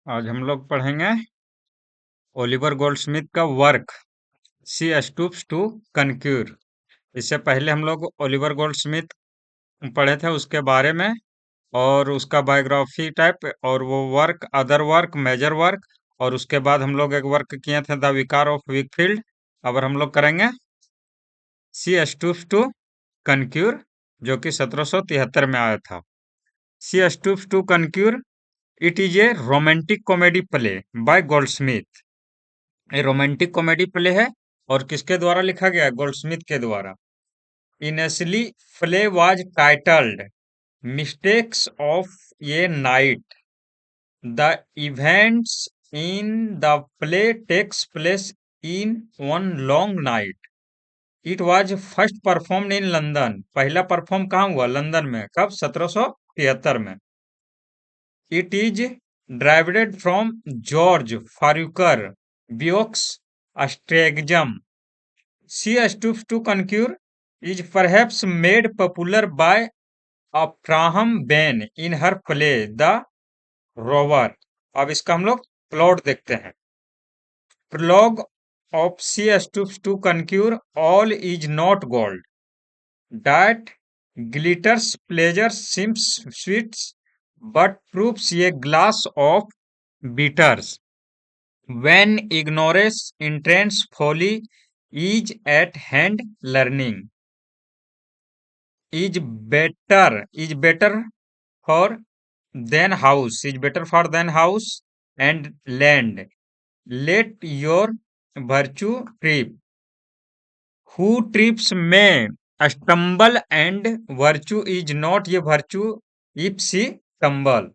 आज हम लोग पढ़ेंगे ओलिवर गोल्डस्मिथ का वर्क सी स्टूप्स टू कनक्यूर। इससे पहले हम लोग ओलिवर गोल्डस्मिथ पढ़े थे उसके बारे में और उसका बायोग्राफी टाइप और वो work, other work, major work, और उसके बाद हम लोग एक वर्क किए थे द विकार ऑफ वीकफील्ड। अब हम लोग करेंगे सी स्टूप्स टू कनक्यूर, जो कि 1773 में आया था। She stoops to conquer, it is a romantic comedy play by Goldsmith. ये रोमांटिक कॉमेडी प्ले है और किसके द्वारा लिखा गया है? गोल्डस्मिथ के द्वारा। Initially play was titled mistakes of a night. The events in the play takes place in one long night. It was first performed in London. पहला परफॉर्म कहाँ हुआ? लंदन में। कब? 1773 में। It is derived from George Farquhar Bioch's stratagem. She stoops to concur is perhaps made popular by Abraham Bain in her play The Rover. अब इसका हम लोग प्लॉट देखते हैं। Prologue of She stoops to concur, all is not gold. That glitters pleasure seems sweet, but proves a glass of bitters. When ignorance intends folly is at hand, learning is better for than house and land. Let your virtue trip. Who trips may stumble, and virtue is not a virtue if she stumble.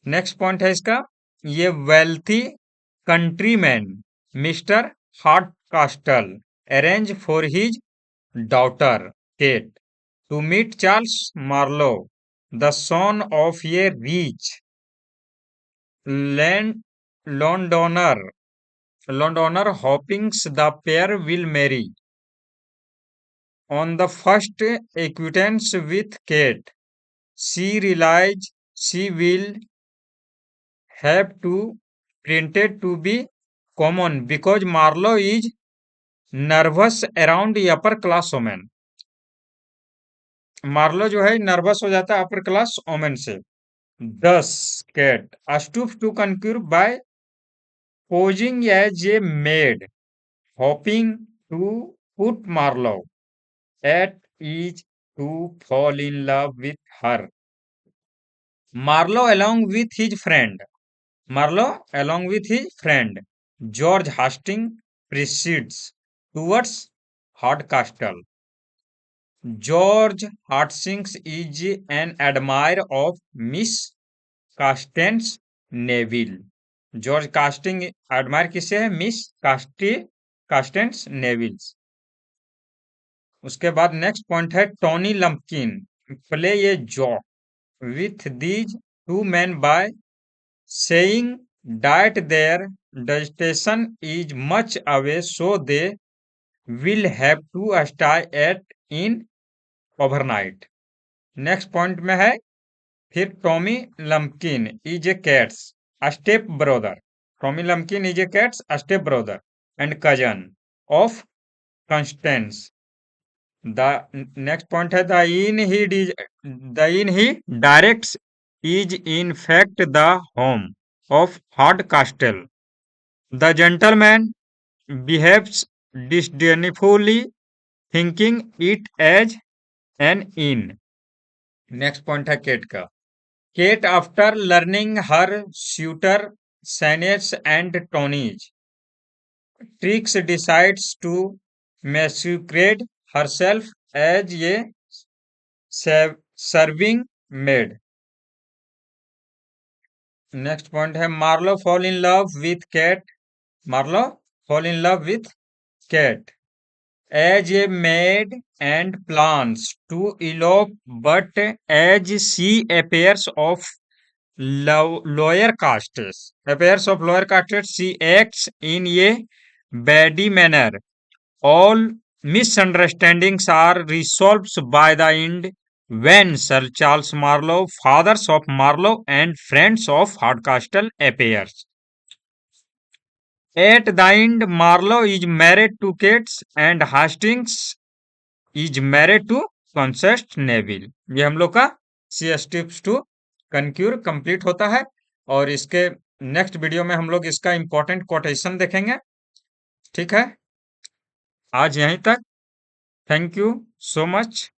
Next point है इसका, ये wealthy countryman mister Hardcastle arrange for his daughter Kate to meet Charles Marlow, the son of a rich land Londoner hoping the pair will marry on the first acquaintance with Kate. She realizes she will have to printed to be common because Marlowe is nervous around upper class women. Marlow जो है nervous हो जाता है upper class women से। दस cat stoops to concur by posing as a maid, hoping to put Marlowe at ease to fall in love with her. Marlowe along with his friend George Hastings proceeds towards Hardcastle. George Hastings is an admirer of Miss Constance Neville. George Hastings admire किसे है? Miss Constance Neville's. उसके बाद next point है Tony Lumpkin play a joke with these two man by saying that their destination is much away, so they will have to stay at inn overnight. Next point में है फिर Tommy Lumpkin is a Kate's step brother. Tommy Lumpkin is a Kate's step brother and cousin of Constance. The next point है the inn he directs is in fact the home of Hardcastle. The gentleman behaves disdainfully, thinking it as an inn. Next point है cat का। Kate, after learning her suitor Sane's and Tony's tricks, decides to masquerade herself as a serving maid. Next point है Marlow fall in love with Kate. Marlow fall in love with Kate as a maid and plans to elope, but as she appears of lower castes, she acts in a bawdy manner. All misunderstandings are resolved by the end when Sir Charles Marlowe, fathers of Marlowe and friends of Hardcastle appears. At the end, Marlowe is married to Kate and Hastings is married to Constance Neville. ये हम लोग का सी steps to कनक्यूर complete होता है और इसके next video में हम लोग इसका इंपॉर्टेंट कोटेशन देखेंगे। ठीक है, आज यहीं तक। Thank you so much.